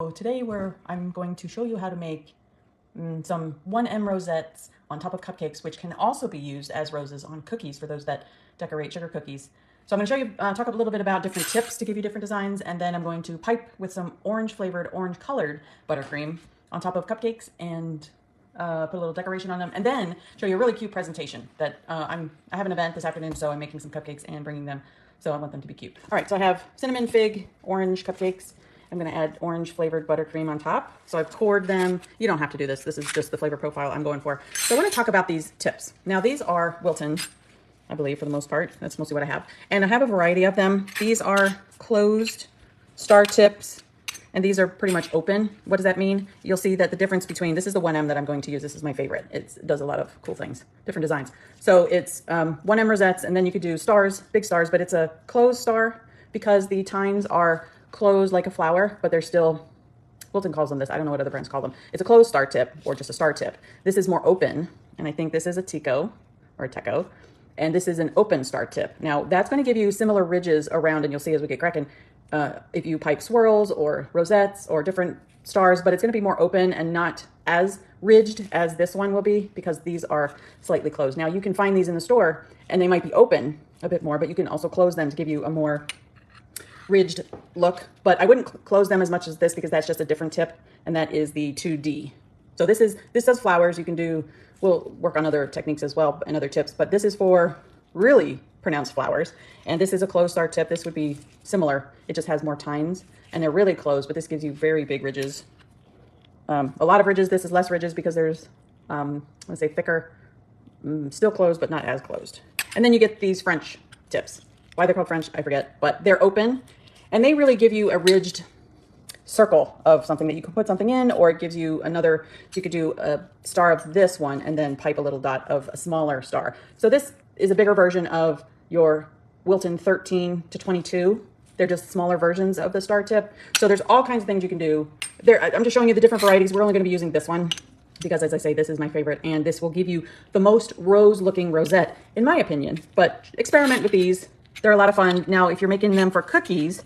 So today I'm going to show you how to make some 1M rosettes on top of cupcakes, which can also be used as roses on cookies for those that decorate sugar cookies. So I'm going to show you, talk a little bit about different tips to give you different designs, and then I'm going to pipe with some orange flavored, orange colored buttercream on top of cupcakes and put a little decoration on them, and then show you a really cute presentation that I have an event this afternoon, so I'm making some cupcakes and bringing them, so I want them to be cute. All right, so I have cinnamon, fig, orange cupcakes. I'm going to add orange flavored buttercream on top. So I've poured them. You don't have to do this. This is just the flavor profile I'm going for. So I want to talk about these tips. Now these are Wilton, I believe, for the most part. That's mostly what I have. And I have a variety of them. These are closed star tips, and these are pretty much open. What does that mean? You'll see that the difference between, this is the 1M that I'm going to use. This is my favorite. It does a lot of cool things, different designs. So it's 1M rosettes, and then you could do stars, big stars, but it's a closed star because the tines are closed like a flower, but they're still, Wilton calls them this. I don't know what other brands call them. It's a closed star tip or just a star tip. This is more open, and I think this is a Tico or a Teco, and this is an open star tip. Now that's going to give you similar ridges around, and you'll see as we get cracking, if you pipe swirls or rosettes or different stars, but it's going to be more open and not as ridged as this one will be because these are slightly closed. Now you can find these in the store and they might be open a bit more, but you can also close them to give you a more ridged look, but I wouldn't close them as much as this because that's just a different tip, and that is the 2D. So this does flowers. You can do, we'll work on other techniques as well and other tips, but this is for really pronounced flowers, and this is a closed star tip. This would be similar. It just has more tines, and they're really closed, but this gives you very big ridges. A lot of ridges. This is less ridges because there's, let's say, thicker, still closed, but not as closed. And then you get these French tips. Why they're called French, I forget, but they're open, and they really give you a ridged circle of something that you can put something in, or it gives you another, you could do a star of this one and then pipe a little dot of a smaller star. So this is a bigger version of your Wilton 13 to 22. They're just smaller versions of the star tip. So there's all kinds of things you can do. I'm just showing you the different varieties. We're only going to be using this one because, as I say, this is my favorite, and this will give you the most rose-looking rosette, in my opinion. But experiment with these. They're a lot of fun. Now, if you're making them for cookies,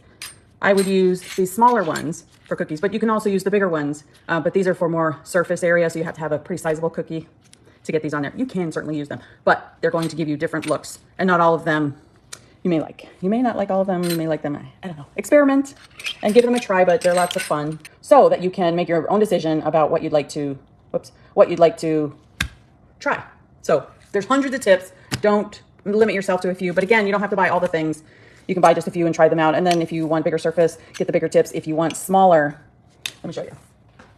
I would use these smaller ones for cookies, but you can also use the bigger ones. But these are for more surface area, so you have to have a pretty sizable cookie to get these on there. You can certainly use them, but they're going to give you different looks, and not all of them you may like. You may not like all of them. You may like them. I don't know. Experiment and give them a try, but they're lots of fun so that you can make your own decision about what you'd like to, what you'd like to try. So there's hundreds of tips. Don't limit yourself to a few, but again, you don't have to buy all the things. You can buy just a few and try them out, and then if you want bigger surface, get the bigger tips. If you want smaller, let me show you.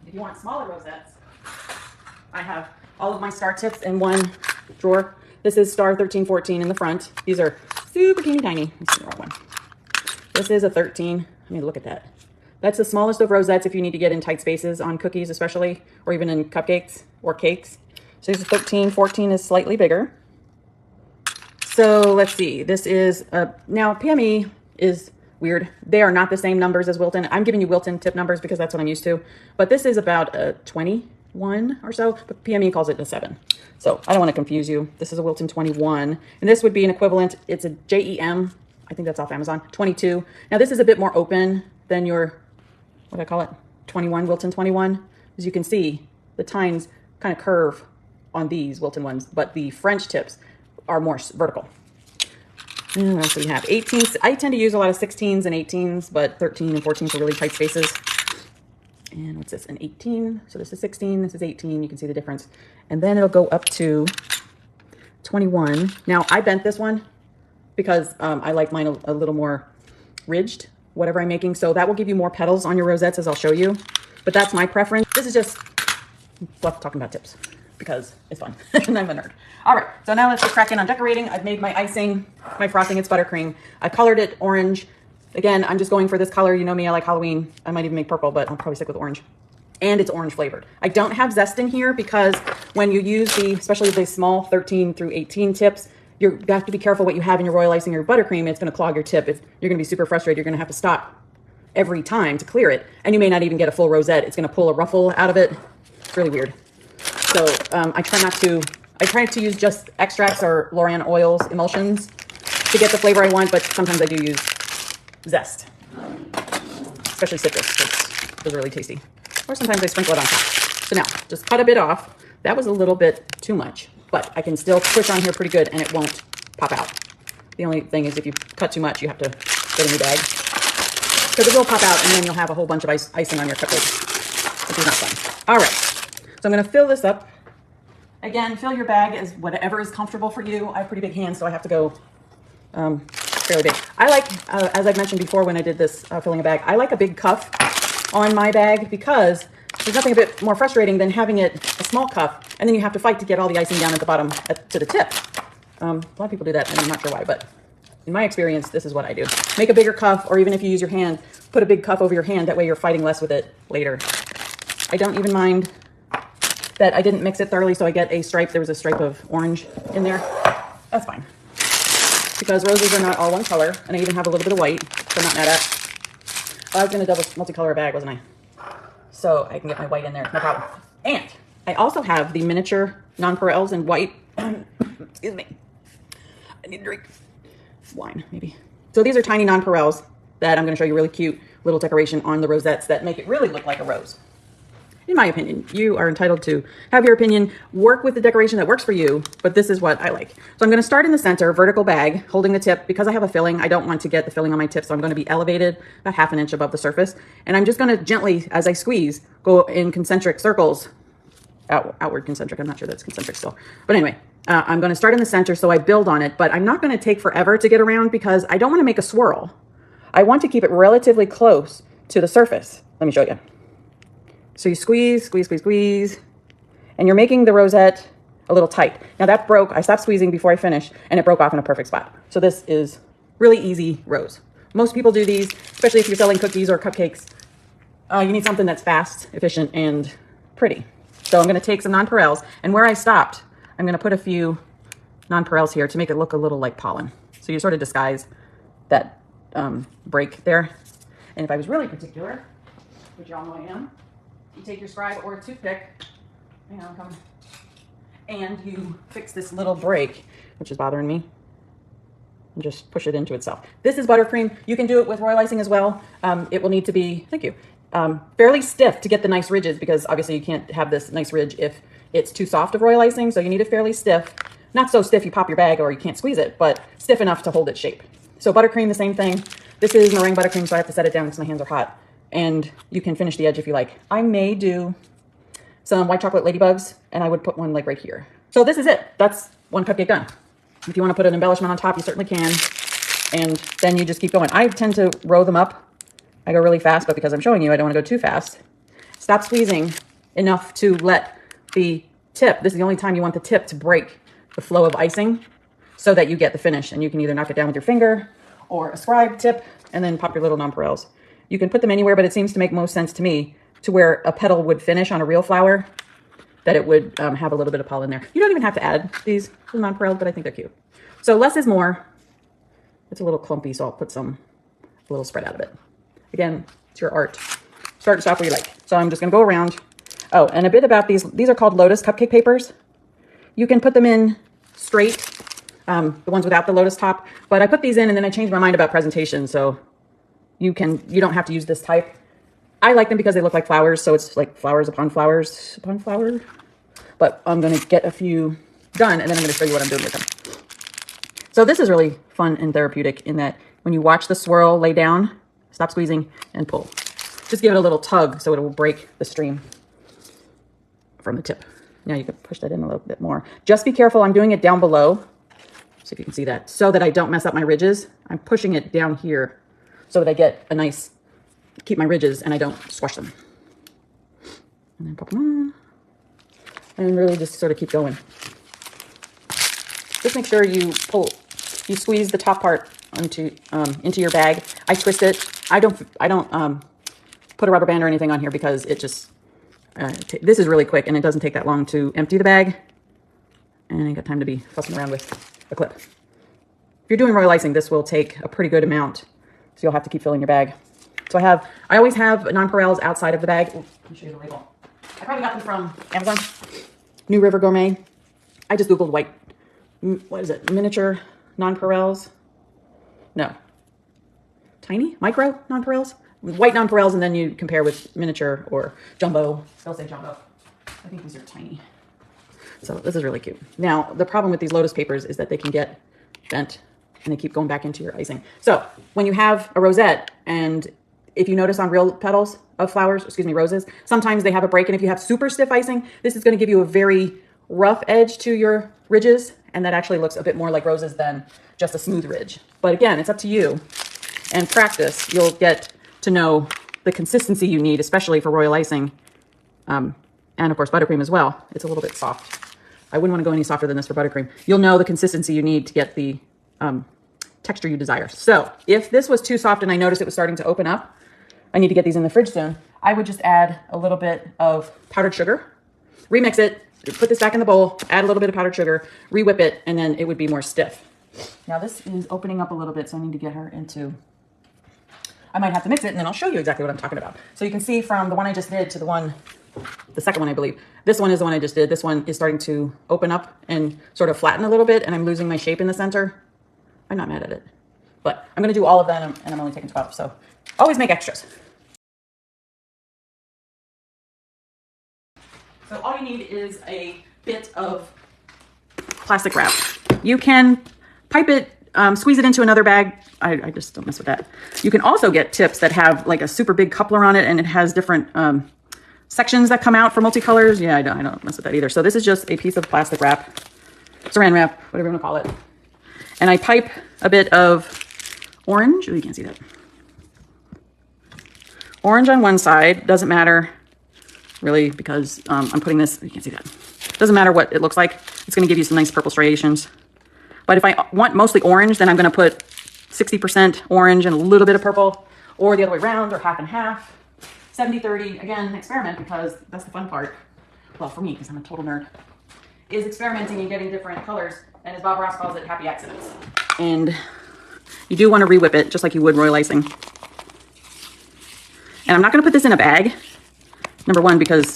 If you want smaller rosettes, I have all of my star tips in one drawer. This is star 13, 14 in the front. These are super teeny tiny. Let's see the wrong one. This is a 13. I mean, look at that. That's the smallest of rosettes if you need to get in tight spaces on cookies especially, or even in cupcakes or cakes. So this is 13, 14 is slightly bigger. So let's see, this is, now PME is weird. They are not the same numbers as Wilton. I'm giving you Wilton tip numbers because that's what I'm used to. But this is about a 21 or so, but PME calls it a 7. So I don't want to confuse you. This is a Wilton 21, and this would be an equivalent. It's a JEM, I think that's off Amazon, 22. Now this is a bit more open than your, what do I call it, 21, Wilton 21. As you can see, the tines kind of curve on these Wilton ones, but the French tips are more vertical. And what else do we have? 18s. I tend to use a lot of 16s and 18s, but 13 and 14s are really tight spaces. And what's this? An 18. So this is 16. This is 18. You can see the difference. And then it'll go up to 21. Now I bent this one because I like mine a little more ridged, whatever I'm making. So that will give you more petals on your rosettes, as I'll show you. But that's my preference. This is just fluff talking about tips, because it's fun and I'm a nerd. All right, so now let's get cracking on decorating. I've made my icing, my frosting, it's buttercream. I colored it orange. Again, I'm just going for this color. You know me, I like Halloween. I might even make purple, but I'll probably stick with orange. And it's orange flavored. I don't have zest in here because when you use especially the small 13 through 18 tips, you have to be careful what you have in your royal icing or buttercream. It's gonna clog your tip. You're gonna be super frustrated. You're gonna have to stop every time to clear it. And you may not even get a full rosette. It's gonna pull a ruffle out of it. It's really weird. So I try to use just extracts or L'Oreal oils, emulsions to get the flavor I want, but sometimes I do use zest, especially citrus. Those are really tasty. Or sometimes I sprinkle it on top. So now, just cut a bit off. That was a little bit too much, but I can still push on here pretty good and it won't pop out. The only thing is if you cut too much, you have to put it in your bag. Because it will pop out and then you'll have a whole bunch of icing on your cupcakes, which is not fun. All right, so I'm gonna fill this up. Again, fill your bag as whatever is comfortable for you. I have pretty big hands, so I have to go fairly big. I like, as I've mentioned before when I did this filling a bag, I like a big cuff on my bag because there's nothing a bit more frustrating than having it a small cuff and then you have to fight to get all the icing down at the bottom to the tip. A lot of people do that and I'm not sure why, but in my experience, this is what I do. Make a bigger cuff, or even if you use your hand, put a big cuff over your hand. That way you're fighting less with it later. I don't even mind that I didn't mix it thoroughly, so I get a stripe. There was a stripe of orange in there. That's fine. Because roses are not all one color, and I even have a little bit of white, so I'm not mad at. I was going to double multicolor a bag, wasn't I? So I can get my white in there, no problem. And I also have the miniature nonpareils in white. Excuse me. I need a drink. Wine, maybe. So these are tiny nonpareils that I'm going to show you really cute little decoration on the rosettes that make it really look like a rose. In my opinion, you are entitled to have your opinion, work with the decoration that works for you, but this is what I like. So I'm going to start in the center, vertical bag, holding the tip. Because I have a filling, I don't want to get the filling on my tip, so I'm going to be elevated about 1/2 inch above the surface. And I'm just going to gently, as I squeeze, go in concentric circles, outward concentric. I'm not sure that's concentric still. But anyway, I'm going to start in the center so I build on it, but I'm not going to take forever to get around because I don't want to make a swirl. I want to keep it relatively close to the surface. Let me show you. So you squeeze, squeeze, squeeze, squeeze, and you're making the rosette a little tight. Now that broke, I stopped squeezing before I finished, and it broke off in a perfect spot. So this is really easy rose. Most people do these, especially if you're selling cookies or cupcakes. You need something that's fast, efficient, and pretty. So I'm gonna take some nonpareils, and where I stopped, I'm gonna put a few nonpareils here to make it look a little like pollen. So you sort of disguise that break there. And if I was really particular, which y'all know I am, you take your scribe or a toothpick, hang on, I'm coming, and you fix this little break, which is bothering me, and just push it into itself. This is buttercream. You can do it with royal icing as well. It will need to be, thank you, fairly stiff to get the nice ridges, because obviously you can't have this nice ridge if it's too soft of royal icing, so you need it fairly stiff. Not so stiff you pop your bag or you can't squeeze it, but stiff enough to hold its shape. So buttercream, the same thing. This is meringue buttercream, so I have to set it down because my hands are hot. And you can finish the edge if you like. I may do some white chocolate ladybugs, and I would put one like right here. So this is it. That's one cupcake done. If you want to put an embellishment on top, you certainly can. And then you just keep going. I tend to row them up. I go really fast, but because I'm showing you, I don't want to go too fast. Stop squeezing enough to let the tip, this is the only time you want the tip to break the flow of icing so that you get the finish. And you can either knock it down with your finger or a scribe tip and then pop your little nonpareils. You can put them anywhere, but it seems to make most sense to me to where a petal would finish on a real flower, that it would have a little bit of pollen there. You don't even have to add these nonpareils, but I think they're cute. So less is more. It's a little clumpy, so I'll put a little spread out of it. Again, it's your art. Start and stop where you like. So I'm just gonna go around. Oh, and a bit about these. These are called Lotus cupcake papers. You can put them in straight, the ones without the lotus top, but I put these in and then I changed my mind about presentation, so you don't have to use this type. I like them because they look like flowers, so it's like flowers upon flowers upon flower. But I'm gonna get a few done and then I'm gonna show you what I'm doing with them. So this is really fun and therapeutic in that when you watch the swirl lay down, stop squeezing and pull. Just give it a little tug so it will break the stream from the tip. Now you can push that in a little bit more. Just be careful, I'm doing it down below, so if you can see that, so that I don't mess up my ridges. I'm pushing it down here so that I get a nice, keep my ridges and I don't squash them. And then pop them on. And really just sort of keep going. Just make sure you squeeze the top part into your bag. I twist it. I don't put a rubber band or anything on here because it just, this is really quick and it doesn't take that long to empty the bag. And I ain't got time to be fussing around with a clip. If you're doing royal icing, this will take a pretty good amount. So you'll have to keep filling your bag. So I always have nonpareils outside of the bag. Ooh, let me show you the label. I probably got them from Amazon. New River Gourmet. I just Googled white, what is it? Miniature nonpareils. No. Tiny? Micro nonpareils? white nonpareils, and then you compare with miniature or jumbo. They'll say jumbo. I think these are tiny. So this is really cute. Now, the problem with these lotus papers is that they can get bent and they keep going back into your icing. So when you have a rosette, and if you notice on real petals of flowers, excuse me, roses, sometimes they have a break. And if you have super stiff icing, this is going to give you a very rough edge to your ridges. And that actually looks a bit more like roses than just a smooth ridge. But again, it's up to you. And practice, you'll get to know the consistency you need, especially for royal icing. And of course, buttercream as well. It's a little bit soft. I wouldn't want to go any softer than this for buttercream. You'll know the consistency you need to get the texture you desire. So if this was too soft and I noticed it was starting to open up, I need to get these in the fridge soon. I would just add a little bit of powdered sugar, remix it, put this back in the bowl, add a little bit of powdered sugar, re-whip it, and then it would be more stiff. Now this is opening up a little bit, so I need to get her into, I might have to mix it, and then I'll show you exactly what I'm talking about. So you can see from the one I just did to the second one, I believe. This one is the one I just did. This one is starting to open up and sort of flatten a little bit, and I'm losing my shape in the center. I'm not mad at it, but I'm going to do all of them, and I'm only taking 12, so always make extras. So all you need is a bit of plastic wrap. You can pipe it, squeeze it into another bag. I just don't mess with that. You can also get tips that have like a super big coupler on it, and it has different sections that come out for multicolors. Yeah, I don't mess with that either. So this is just a piece of plastic wrap, saran wrap, whatever you want to call it. And I pipe a bit of orange. Oh, you can't see that. Orange on one side, doesn't matter really, because I'm putting this, you can't see that. Doesn't matter what it looks like. It's going to give you some nice purple striations. But if I want mostly orange, then I'm going to put 60% orange and a little bit of purple, or the other way around, or half and half. 70-30, again, experiment, because that's the fun part. Well, for me, because I'm a total nerd, is experimenting and getting different colors. And as Bob Ross calls it, happy accidents. And you do want to re-whip it, just like you would royal icing. And I'm not going to put this in a bag. Number one, because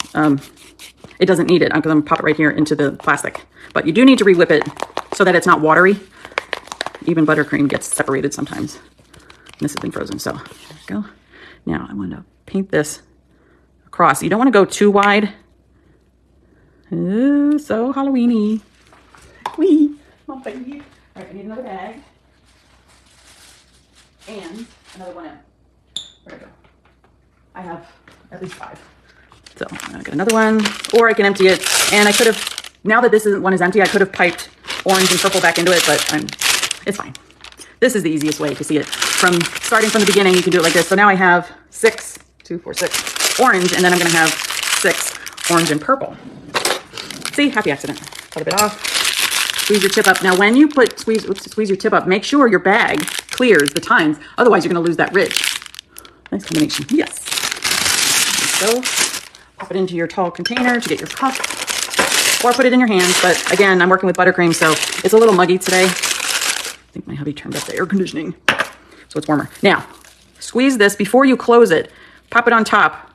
it doesn't need it. I'm going to pop it right here into the plastic. But you do need to re-whip it so that it's not watery. Even buttercream gets separated sometimes. And this has been frozen, so there we go. Now I want to paint this across. You don't want to go too wide. Ooh, so Halloweeny. Wee, my baby. All right, I need another bag. And another one in. Where'd it go? I have at least 5. So I got another one, or I can empty it. And I could have, now that this one is empty, I could have piped orange and purple back into it, but it's fine. This is the easiest way to see it. Starting from the beginning, you can do it like this. So now I have 6 orange, and then I'm gonna have 6 orange and purple. See, happy accident. Cut a bit off. Squeeze your tip up. Now when you squeeze your tip up, make sure your bag clears the tines. Otherwise, you're gonna lose that ridge. Nice combination, yes. So, pop it into your tall container to get your cup, or put it in your hands. But again, I'm working with buttercream, so it's a little muggy today. I think my hubby turned up the air conditioning, so it's warmer. Now, squeeze this before you close it. Pop it on top,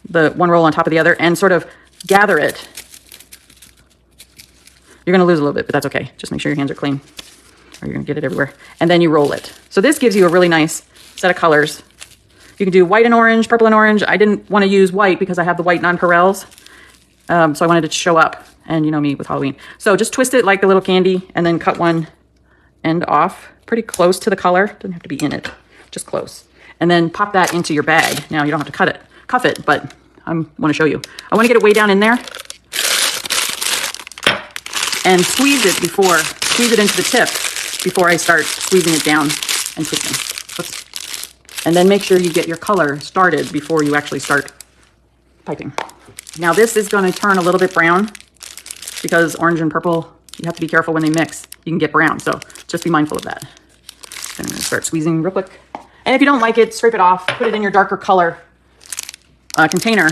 the one roll on top of the other, and sort of gather it. You're going to lose a little bit, but that's okay. Just make sure your hands are clean, or you're going to get it everywhere. And then you roll it. So this gives you a really nice set of colors. You can do white and orange, purple and orange. I didn't want to use white because I have the white nonpareils. So I wanted it to show up, and you know me with Halloween. So just twist it like a little candy, and then cut one end off pretty close to the color. Doesn't have to be in it, just close. And then pop that into your bag. Now you don't have to cuff it, but I want to show you. I want to get it way down in there. And squeeze it into the tip before I start squeezing it down and twisting. Oops. And then make sure you get your color started before you actually start piping. Now this is going to turn a little bit brown because orange and purple, you have to be careful when they mix. You can get brown, so just be mindful of that. Then I'm going to start squeezing real quick. And if you don't like it, scrape it off, put it in your darker color container,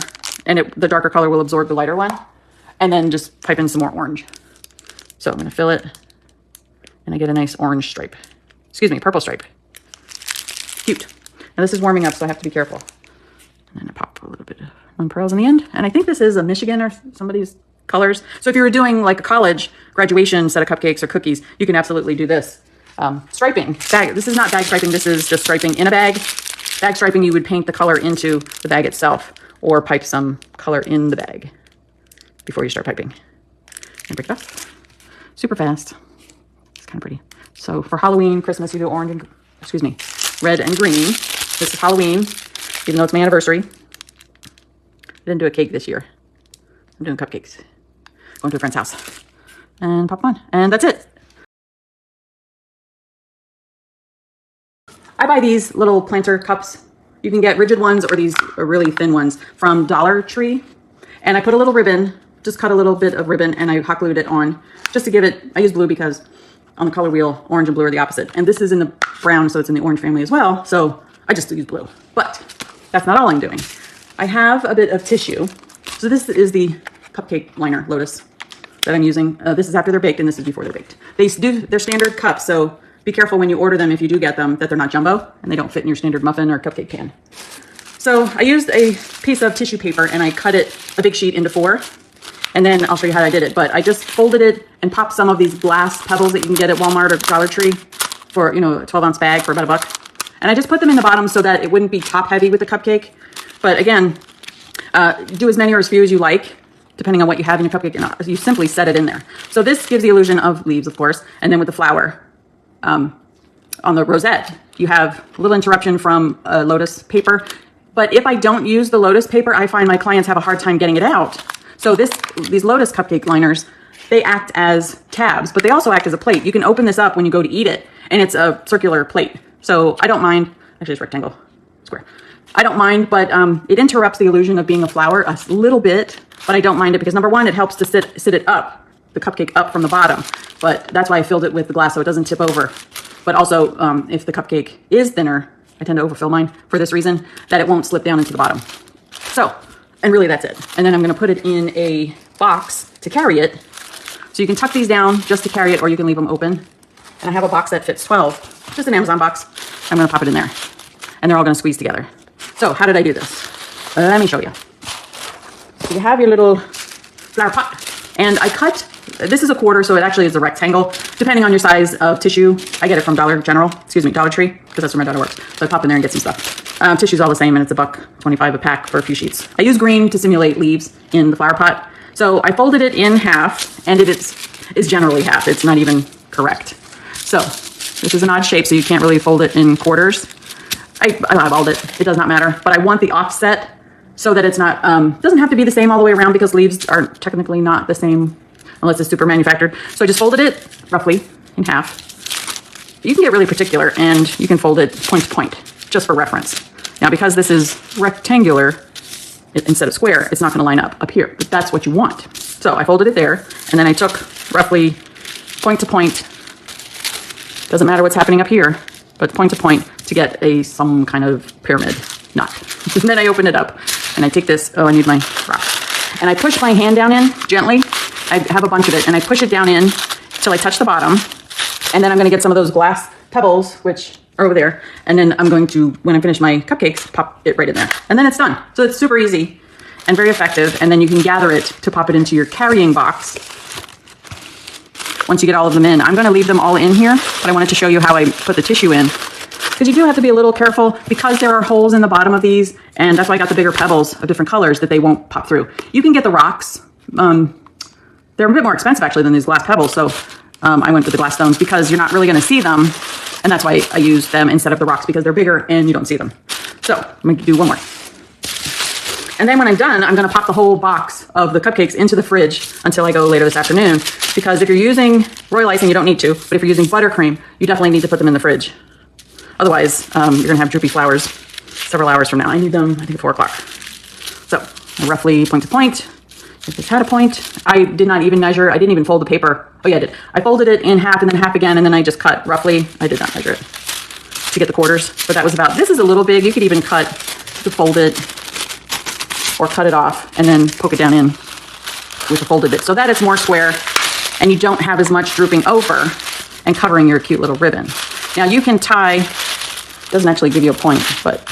and the darker color will absorb the lighter one. And then just pipe in some more orange. So I'm going to fill it, and I get a nice orange stripe. Excuse me, purple stripe. Cute. Now this is warming up, so I have to be careful. And then I pop a little bit of nonpareils in the end. And I think this is a Michigan or somebody's colors. So if you were doing like a college graduation set of cupcakes or cookies, you can absolutely do this. Striping. This is not bag striping. This is just striping in a bag. bag striping, you would paint the color into the bag itself or pipe some color in the bag before you start piping. And break it off super fast. It's kind of pretty. So for Halloween, Christmas, you do orange and, excuse me, red and green. This is Halloween, even though it's my anniversary. I didn't do a cake this year. I'm doing cupcakes. Going to a friend's house and pop them on. And that's it. I buy these little planter cups. You can get rigid ones or these really thin ones from Dollar Tree. And I put a little ribbon, just cut a little bit of ribbon, and I hot glued it on just to give it, I use blue because on the color wheel, orange and blue are the opposite. And this is in the brown, so it's in the orange family as well. So I just use blue. But that's not all I'm doing. I have a bit of tissue. So this is the cupcake liner, Lotus, that I'm using. This is after they're baked, and this is before they're baked. They do their standard cups, so be careful when you order them, if you do get them, that they're not jumbo and they don't fit in your standard muffin or cupcake pan. So I used a piece of tissue paper and I cut it, a big sheet, into 4. And then I'll show you how I did it. But I just folded it and popped some of these glass pebbles that you can get at Walmart or Dollar Tree for, you know, a 12-ounce bag for about $1. And I just put them in the bottom so that it wouldn't be top heavy with the cupcake. But again, do as many or as few as you like, depending on what you have in your cupcake. And you simply set it in there. So this gives the illusion of leaves, of course, and then with the flower. On the rosette, you have a little interruption from lotus paper. But if I don't use the lotus paper, I find my clients have a hard time getting it out. So these lotus cupcake liners, they act as tabs, but they also act as a plate. You can open this up when you go to eat it, and it's a circular plate. So I don't mind. Actually, it's rectangle, square. I don't mind, but it interrupts the illusion of being a flower a little bit, but I don't mind it because, number one, it helps to sit it up, the cupcake up from the bottom. But that's why I filled it with the glass so it doesn't tip over. But also, if the cupcake is thinner, I tend to overfill mine for this reason, that it won't slip down into the bottom. So, and really that's it. And then I'm gonna put it in a box to carry it. So you can tuck these down just to carry it, or you can leave them open. And I have a box that fits 12, just an Amazon box. I'm gonna pop it in there. And they're all gonna squeeze together. So how did I do this? Let me show you. So you have your little flower pot. And I cut, this is a quarter, so it actually is a rectangle, depending on your size of tissue. I get it from Dollar Tree, because that's where my daughter works. So I pop in there and get some stuff. Tissue's all the same, and it's $1.25 a pack for a few sheets. I use green to simulate leaves in the flower pot. So I folded it in half, and it's generally half. It's not even correct. So this is an odd shape, so you can't really fold it in quarters. I eyeballed it. It does not matter. But I want the offset so that it's not, doesn't have to be the same all the way around because leaves are technically not the same unless it's super manufactured. So I just folded it roughly in half. You can get really particular and you can fold it point to point just for reference. Now, because this is rectangular instead of square, it's not going to line up here, but that's what you want. So I folded it there, and then I took roughly point to point. Doesn't matter what's happening up here, but point to point to get some kind of pyramid knot. And then I open it up and I take this, I need my rock. And I push my hand down in gently. I have a bunch of it, and I push it down in till I touch the bottom. And then I'm going to get some of those glass pebbles, which are over there. And then I'm going to, when I finish my cupcakes, pop it right in there. And then it's done. So it's super easy and very effective. And then you can gather it to pop it into your carrying box. Once you get all of them in, I'm going to leave them all in here, but I wanted to show you how I put the tissue in. Because you do have to be a little careful because there are holes in the bottom of these. And that's why I got the bigger pebbles of different colors that they won't pop through. You can get the rocks. They're a bit more expensive actually than these glass pebbles. So I went with the glass stones because you're not really going to see them. And that's why I used them instead of the rocks, because they're bigger and you don't see them. So I'm going to do one more. And then when I'm done, I'm going to pop the whole box of the cupcakes into the fridge until I go later this afternoon. Because if you're using royal icing, you don't need to. But if you're using buttercream, you definitely need to put them in the fridge. Otherwise, you're going to have droopy flowers several hours from now. I need them, I think, at 4 o'clock. So roughly point to point. If this had a point, I did not even measure. I didn't even fold the paper. Oh yeah, I did. I folded it in half and then half again, and then I just cut roughly. I did not measure it to get the quarters, but that was about, this is a little big. You could even cut to fold it or cut it off and then poke it down in with a folded bit so that it's more square and you don't have as much drooping over and covering your cute little ribbon. Now you can tie, doesn't actually give you a point, but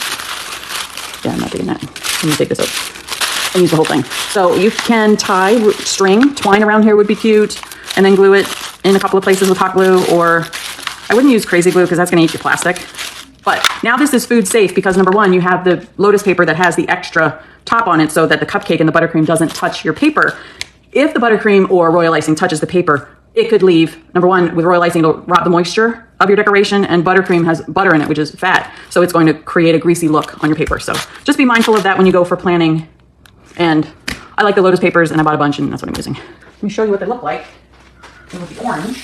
yeah, I'm not doing that. Let me take this out and use the whole thing. So you can tie string, twine around here would be cute, and then glue it in a couple of places with hot glue, or I wouldn't use crazy glue because that's going to eat your plastic. But now this is food safe because number one, you have the lotus paper that has the extra top on it so that the cupcake and the buttercream doesn't touch your paper. If the buttercream or royal icing touches the paper, it could leave, number one, with royal icing, it'll rob the moisture of your decoration, and buttercream has butter in it, which is fat. So it's going to create a greasy look on your paper. So just be mindful of that when you go for planning. And I like the lotus papers, and I bought a bunch, and that's what I'm using. Let me show you what they look like. With the orange.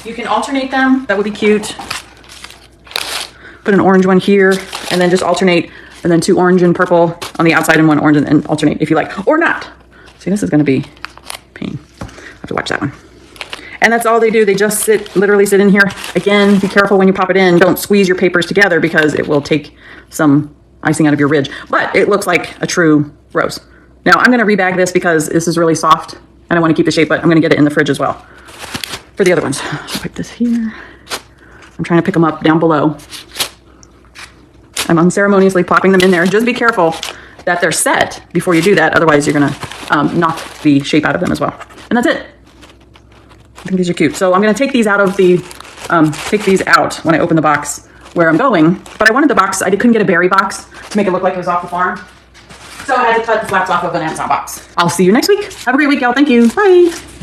You can alternate them. That would be cute. Put an orange one here, and then just alternate, and then 2 orange and purple on the outside and 1 orange, and alternate if you like, or not. See, this is going to be pain. I have to watch that one. And that's all they do. They just literally sit in here. Again, be careful when you pop it in. Don't squeeze your papers together because it will take some icing out of your ridge. But it looks like a true rose. Now, I'm going to rebag this because this is really soft and I want to keep the shape, but I'm going to get it in the fridge as well for the other ones. So put this here. I'm trying to pick them up down below. I'm unceremoniously plopping them in there. Just be careful that they're set before you do that. Otherwise, you're going to knock the shape out of them as well. And that's it. I think these are cute. So I'm going to take these out of the, take these out when I open the box where I'm going. But I wanted the box, I couldn't get a berry box to make it look like it was off the farm. So I had to cut the flaps off of an Amazon box. I'll see you next week. Have a great week, y'all. Thank you. Bye.